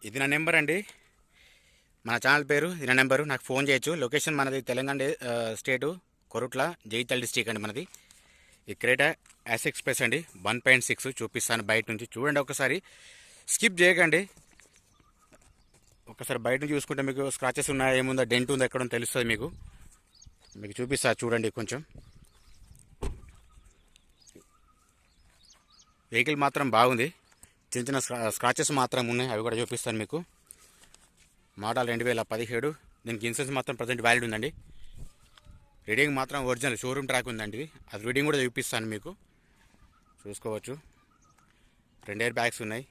ఇది నా నెంబర్ అండి. మన ఛానల్ పేరు ఇది నా నెంబరు. నాకు ఫోన్ చేయొచ్చు. లొకేషన్ మనది తెలంగాణ స్టేటు కొరుట్ల జైతల్ డిస్ట్రిక్ట్ అండి మనది. ఈ క్రేటా యాస్ ఎక్స్ప్రెస్ అండి 1.6 చూపిస్తాను బయట నుంచి. చూడండి ఒకసారి, స్కిప్ చేయకండి. ఒకసారి బయట నుంచి చూసుకుంటే మీకు స్క్రాచెస్ ఉన్నాయా, ఏముందా, డెంట్ ఉందా, ఎక్కడ తెలుస్తుంది మీకు. మీకు చూపిస్తా చూడండి. కొంచెం వెహికల్ మాత్రం బాగుంది. చిన్న చిన్న స్క్రాచెస్ మాత్రం ఉన్నాయి, అవి కూడా చూపిస్తాను మీకు. మోడల్ 2017. దీనికి ఇన్సూరెన్స్ మాత్రం ప్రజెంట్ వ్యాలిడ్ ఉందండి. రీడింగ్ మాత్రం ఒరిజినల్ షోరూమ్ ట్రాక్ ఉందండి. అది రీడింగ్ కూడా చూపిస్తాను మీకు, చూసుకోవచ్చు. 2 ఎయిర్ బ్యాగ్స్ ఉన్నాయి.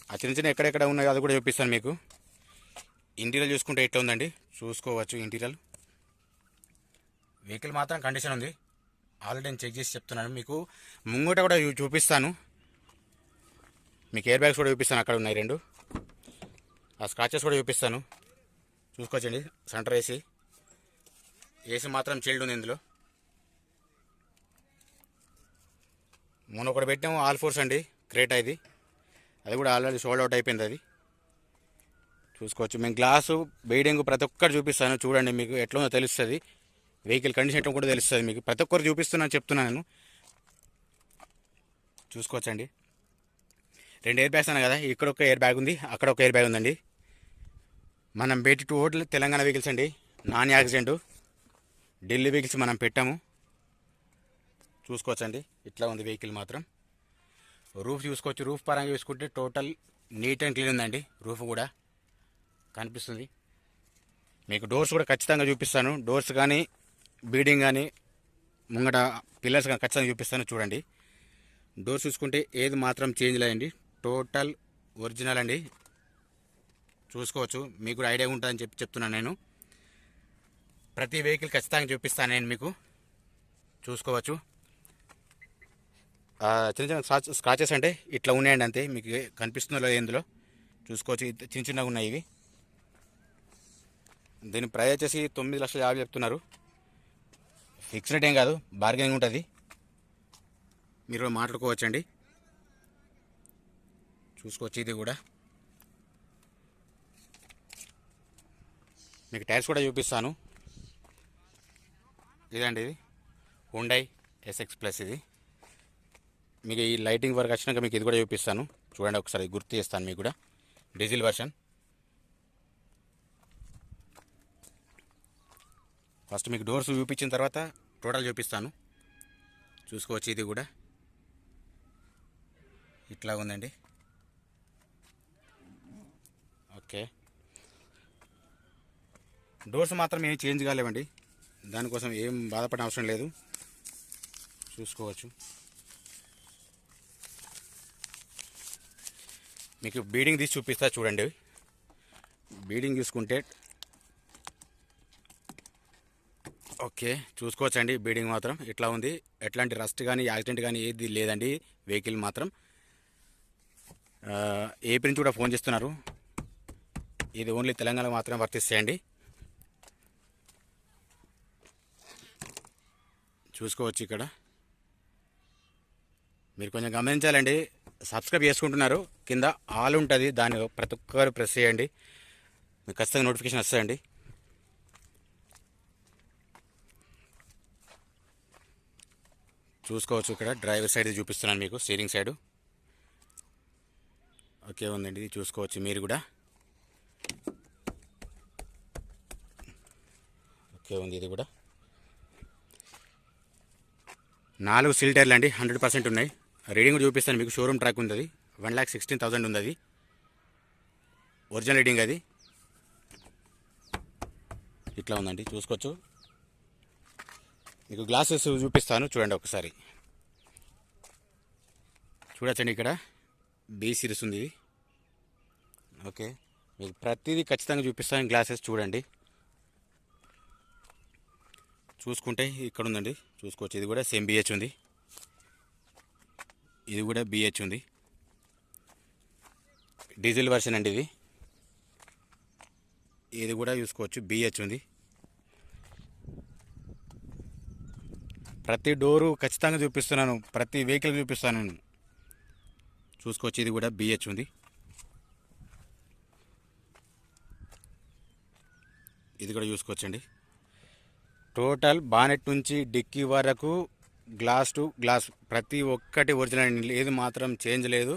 ఆ చిన్న చిన్న ఎక్కడెక్కడ ఉన్నాయో అది కూడా చూపిస్తాను మీకు. ఇంటీరియర్ చూసుకుంటే ఎట్లా ఉందండి, చూసుకోవచ్చు. ఇంటీరియర్ వెహికల్ మాత్రం కండిషన్ ఉంది. ఆల్రెడీ నేను చెక్ చేసి చెప్తున్నాను మీకు. ముంగట కూడా చూపిస్తాను మీకు. ఎయిర్ బ్యాగ్స్ కూడా చూపిస్తాను, అక్కడ ఉన్నాయి 2. ఆ స్క్రాచెస్ కూడా చూపిస్తాను, చూసుకోవచ్చండి. సెంటర్ ఏసీ మాత్రం చిల్డ్ ఉంది ఇందులో. మొన్న ఒకటి పెట్టాము ఆల్ ఫోర్స్ అండి, క్రేటా ఇది. అది కూడా ఆల్రెడీ సోల్డ్ అవుట్ అయిపోయింది అది, చూసుకోవచ్చు. మేము గ్లాసు బీడింగ్ ప్రతి ఒక్కరు చూపిస్తాను, చూడండి. మీకు ఎట్లా ఉందో తెలుస్తుంది. వెహికల్ కండిషన్ ఎట్లా కూడా తెలుస్తుంది మీకు. ప్రతి ఒక్కరు చూపిస్తున్నాను, చెప్తున్నాను, చూసుకోవచ్చండి. 2 ఎయిర్ బ్యాగ్స్ అన్నా కదా, ఇక్కడ ఒక ఎయిర్ బ్యాగ్ ఉంది, అక్కడ ఒక ఎయిర్ బ్యాగ్ ఉందండి. మనం పెట్టి 2 హోటల్ తెలంగాణ వెహికల్స్ అండి, నాన్ యాక్సిడెంట్. ఢిల్లీ వెహికల్స్ మనం పెట్టాము, చూసుకోవచ్చండి. ఇట్లా ఉంది వెహికల్ మాత్రం. రూఫ్ చూసుకోవచ్చు. రూఫ్ పరంగా చూసుకుంటే టోటల్ నీట్ అండ్ క్లీన్ ఉందండి. రూఫ్ కూడా కనిపిస్తుంది మీకు. డోర్స్ కూడా ఖచ్చితంగా చూపిస్తాను. డోర్స్ కానీ బీడింగ్ కానీ ముంగట పిల్లర్స్ కానీ ఖచ్చితంగా చూపిస్తాను, చూడండి. డోర్స్ చూసుకుంటే ఏది మాత్రం చేంజ్ లేదండి, టోటల్ ఒరిజినల్ అండి, చూసుకోవచ్చు. మీకు కూడా ఐడియా ఉంటుందని చెప్తున్నాను నేను. ప్రతి వెహికల్ ఖచ్చితంగా చూపిస్తాను నేను మీకు, చూసుకోవచ్చు. చిన్న చిన్న స్క్రాచెస్ అంటే ఇట్లా ఉన్నాయండి, అంతే. మీకు కనిపిస్తుందో లేదో ఇందులో, చూసుకోవచ్చు. చిన్న చిన్నగా ఉన్నాయి ఇవి. దీని ప్రైస్ వచ్చేసి 9,50,000 చెప్తున్నారు. ఫిక్స్ రేట్ ఏం కాదు, బార్గెనింగ్ ఉంటుంది, మీరు మాట్లాడుకోవచ్చండి, చూసుకోవచ్చు. ఇది కూడా మీకు టైర్స్ కూడా చూపిస్తాను. ఇదండి, ఇది హుండై SX+ ఇది. మీకు ఈ లైటింగ్ వర్క్ వచ్చినాక మీకు ఇది కూడా చూపిస్తాను, చూడండి ఒకసారి. గుర్తు చేస్తాను మీకు కూడా. Diesel version. ఫస్ట్ మీకు డోర్స్ చూపించిన తర్వాత టోటల్ చూపిస్తాను, చూసుకోవచ్చు. ఇది కూడా ఇట్లా ఉందండి, ఓకే. డోర్స్ మాత్రం ఏం చేంజ్ కాలేవండి, దానికోసం ఏం బాధపడే అవసరం లేదు, చూసుకోవచ్చు. మీకు బీడింగ్ తీసి చూపిస్తా, చూడండి. బీడింగ్ చూసుకుంటే ఓకే, చూసుకోవచ్చండి. బీడింగ్ మాత్రం ఇట్లా ఉంది. ఎట్లాంటి రస్ట్ కానీ యాక్సిడెంట్ కానీ ఏది లేదండి. వెహికల్ మాత్రం ఏపీ నుంచి కూడా ఫోన్ చేస్తున్నారు. ఇది ఓన్లీ తెలంగాణకు మాత్రమే వర్తిస్తాయండి, చూసుకోవచ్చు. ఇక్కడ మీరు కొంచెం గమనించాలండి. సబ్స్క్రైబ్ చేసుకుంటున్నారు, కింద ఆల్ ఉంటుంది, దాన్ని ప్రతి ఒక్కరు ప్రెస్ చేయండి, మీకు ఖచ్చితంగా నోటిఫికేషన్ వస్తాయండి. చూసుకోవచ్చు. ఇక్కడ డ్రైవర్ సైడ్ చూపిస్తున్నాను మీకు, స్టీరింగ్ సైడు ఓకే ఉందండి, ఇది చూసుకోవచ్చు మీరు కూడా. ఓకే ఉంది, ఇది కూడా. 4 సీల్ టైర్లు అండి, 100% ఉన్నాయి. రీడింగ్ కూడా చూపిస్తాను మీకు. షోరూమ్ ట్రాక్ ఉంది, 1,16,000 ఉంది అది, ఒరిజినల్ రీడింగ్ అది. ఇట్లా ఉందండి, చూసుకోవచ్చు. మీకు గ్లాసెస్ చూపిస్తాను, చూడండి ఒకసారి. చూడొచ్చండి, ఇక్కడ B సిరీస్ ఉంది ఇది, ఓకే. మీకు ప్రతిదీ ఖచ్చితంగా చూపిస్తాను. గ్లాసెస్ చూడండి, చూసుకుంటే ఇక్కడ ఉందండి, చూసుకోవచ్చు. ఇది కూడా సేమ్ BH ఉంది, ఇది కూడా BH ఉంది. డీజిల్ వర్షన్ అండి ఇది. ఇది కూడా చూసుకోవచ్చు, BH ఉంది. ప్రతి డోరు ఖచ్చితంగా చూపిస్తున్నాను, ప్రతి వెహికల్ చూపిస్తాను. చూసుకోవచ్చు. ఇది కూడా బిహెచ్ ఉంది. ఇది కూడా చూసుకోవచ్చండి. టోటల్ బానెట్ నుంచి డిక్కీ వరకు గ్లాస్ టు గ్లాస్ ప్రతి ఒక్కటి ఒరిజినల్, ఏది మాత్రం చేంజ్ లేదు.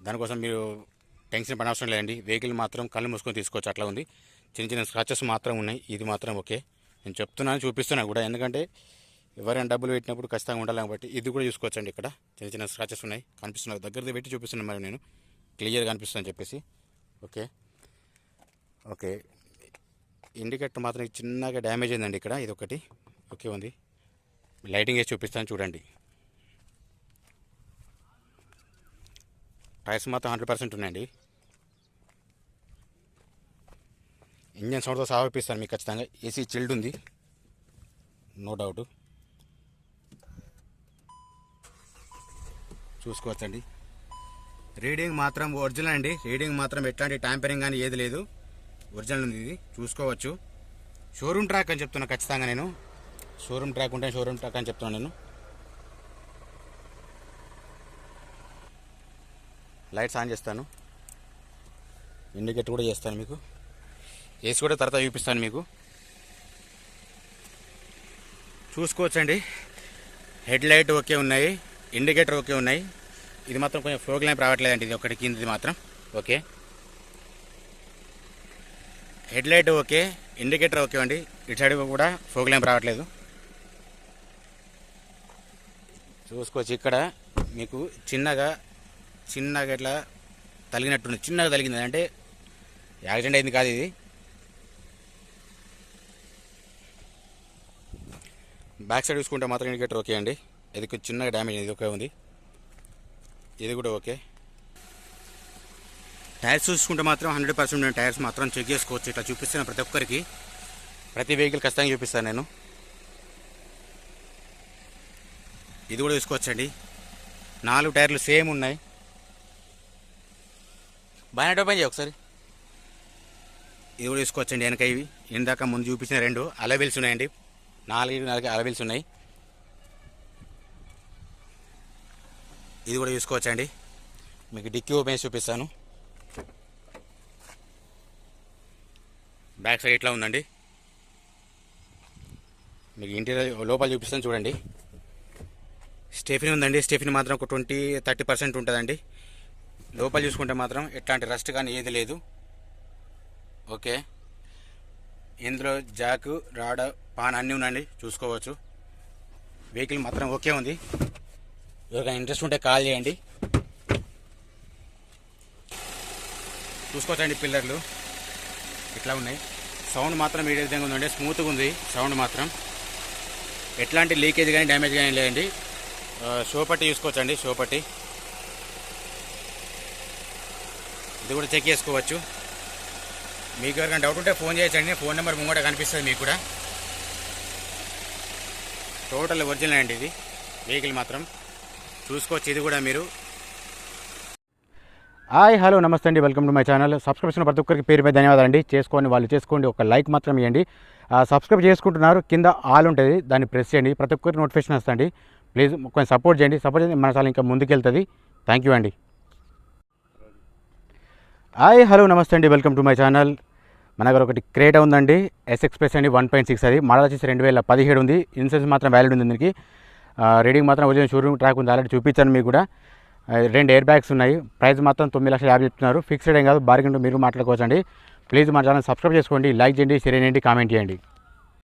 దానికోసం మీరు టెన్షన్ పడిన అవసరం లేదండి. వెహికల్ మాత్రం కళ్ళు మూసుకొని తీసుకోవచ్చు, అట్లా ఉంది. చిన్న చిన్న స్క్రాచెస్ మాత్రం ఉన్నాయి. ఇది మాత్రం ఓకే. నేను చెప్తున్నాను, చూపిస్తున్నాను కూడా, ఎందుకంటే ఎవరైనా డబ్బులు పెట్టినప్పుడు ఖచ్చితంగా ఉండాలి కాబట్టి. ఇది కూడా చూసుకోవచ్చండి. ఇక్కడ చిన్న చిన్న స్క్రాచెస్ ఉన్నాయి, కనిపిస్తున్నాయి. దగ్గర పెట్టి చూపిస్తున్నాను మరి నేను, క్లియర్గా కనిపిస్తుందని చెప్పేసి. Okay okay. ఇండికేటర్ మాత్రం చిన్నగా డ్యామేజ్ అయిందండి ఇక్కడ, ఇది ఒకటి ఓకే ఉంది. లైటింగ్ వేసి చూపిస్తాను చూడండి. టైర్స్ మాత్రం 100% ఉన్నాయండి. ఇంజన్ సౌండ్తో సాగిపిస్తాను మీకు ఖచ్చితంగా. ఏసీ చిల్డ్ ఉంది, నో డౌట్. చూసుకోవచ్చండి. రీడింగ్ మాత్రం ఒరిజినల్ అండి. రీడింగ్ మాత్రం ఎట్లాంటి ట్యాంపరింగ్ కానీ ఏది లేదు, ఒరిజినల్ ఉంది. ఇది చూసుకోవచ్చు. షోరూమ్ ట్రాక్ అని చెప్తున్నా ఖచ్చితంగా నేను. షోరూమ్ ట్రాక్ ఉంటే షోరూమ్ ట్రాక్ అని చెప్తున్నాను నేను. లైట్స్ ఆన్ చేస్తాను, ఇండికేటర్ కూడా చేస్తాను మీకు. ఏసీ కూడా తర్వాత చూపిస్తాను మీకు. చూసుకోవచ్చండి. హెడ్ లైట్ ఓకే ఉన్నాయి, ఇండికేటర్ ఓకే ఉన్నాయి. ఇది మాత్రం కొంచెం ఫోగ్ ల్యాంప్ రావట్లేదండి, ఇది ఒకటి కిందది మాత్రం okay. Head light okay, indicator okay అండి. ఇటు సైడ్ కూడా ఫోగ్ ల్యాంప్ రావట్లేదు. చూసుకోవచ్చు. ఇక్కడ మీకు చిన్నగా ఇట్లా తగిలినట్టుంది, చిన్నగా తగిలింది, అంటే యాక్సిడెంట్ అయింది కాదు ఇది. బ్యాక్ సైడ్ చూసుకుంటే మాత్రం ఇండికేటర్ ఓకే అండి. ఇది కొంచెం చిన్నగా డ్యామేజ్, ఇది ఓకే ఉంది. ఇది కూడా ఓకే. టైర్స్ చూసుకుంటే మాత్రం 100% టైర్స్ మాత్రం చెక్ చేసుకోవచ్చు. ఇట్లా చూపిస్తాను ప్రతి ఒక్కరికి, ప్రతి వెహికల్ ఖచ్చితంగా చూపిస్తాను నేను. ఇది కూడా చూసుకోవచ్చండి. 4 టైర్లు సేమ్ ఉన్నాయి. బాగా ఓపెన్ చేయి ఒకసారి. ఇది కూడా చూసుకోవచ్చండి. వెనక ఇవి ఇందాక ముందు చూపించిన 2 అలవీల్స్ ఉన్నాయండి. 4 అలవీల్స్ ఉన్నాయి. ఇది కూడా చూసుకోవచ్చండి. మీకు డిక్కీ ఓపెన్ చేసి చూపిస్తాను. బ్యాక్ సైడ్ ఇట్లా ఉందండి. మీకు ఇంటీరియర్ లోపల చూపిస్తాను చూడండి. స్టెఫినీ ఉందండి. స్టెఫినీ మాత్రం ఒక 20-30% ఉంటుందండి. లోపల చూసుకుంటే మాత్రం ఎట్లాంటి రస్ట్ కానీ ఏది లేదు. ఓకే. ఇందులో జాకు, రాడ్, పాన్ అన్నీ ఉన్నాయండి, చూసుకోవచ్చు. వెహికల్ మాత్రం ఓకే ఉంది. ఎవరికైనా ఇంట్రెస్ట్ ఉంటే కాల్ చేయండి. చూసుకోవచ్చండి. పిల్లర్లు ఇట్లా ఉన్నాయి. సౌండ్ మాత్రం ఈ విధంగా ఉందండి, స్మూత్గా ఉంది సౌండ్ మాత్రం. ఎట్లాంటి లీకేజ్ కానీ డ్యామేజ్ కానీ లేదండి. షో పట్టి చూసుకోవచ్చండి, షో పట్టి. ఇది కూడా చెక్ చేసుకోవచ్చు. మీకు ఎవరికైనా డౌట్ ఉంటే ఫోన్ చేయొచ్చండి. ఫోన్ నెంబర్ ముంగట కనిపిస్తుంది మీకు కూడా. టోటల్ ఒరిజినల్ అండి ఇది వెహికల్ మాత్రం, చూసుకోవచ్చు. ఇది కూడా మీరు. హాయ్ హలో నమస్తే అండి, welcome to my channel. Subscribe చేసిన ప్రతి ఒక్కరికి పేరు మీద ధన్యవాదాలు. చేసుకోండి, ఒక లైక్ మాత్రం ఇవ్వండి. సబ్స్క్రైబ్ చేసుకుంటున్నారు, కింద ఆల్ ఉంటుంది, దాన్ని ప్రెస్ చేయండి. ప్రతి ఒక్కరికి నోటిఫికేషన్ వస్తుంది. ప్లీజ్ కొంచెం సపోర్ట్ చేయండి. మన ఛానల్ ఇంకా ముందుకెళ్తుంది. థ్యాంక్ యూ అండి. హాయ్ హలో నమస్తే అండి, వెల్కమ్ టు మై ఛానల్. మన దగ్గర ఒకటి క్రేటా ఉందండి, ఎస్ఎక్స్ ప్లస్ అండి, 1.6. అది మోడల్ వచ్చేసి 2017 ఉంది. ఇన్సూరెన్స్ మాత్రం వ్యాలిడ్ ఉంది దీనికి. రీడింగ్ మాత్రం ఒరిజినల్ షోరూమ్ ట్రాక్ ఉంది, ఆల్రెడీ చూపించాను మీకు కూడా. 2 ఎయిర్ బ్యాగ్స్ ఉన్నాయి. ప్రైస్ మాత్రం 9,50,000 చెప్తున్నారు. ఫిక్స్డ్ ఏం కాదు, బార్గెన్ మీరు మాట్లాడుకోవచ్చండి. ప్లీజ్ మన ఛానల్ సబ్స్క్రైబ్ చేసుకోండి, లైక్ చేయండి, షేర్ చేయండి, కామెంట్ చేయండి.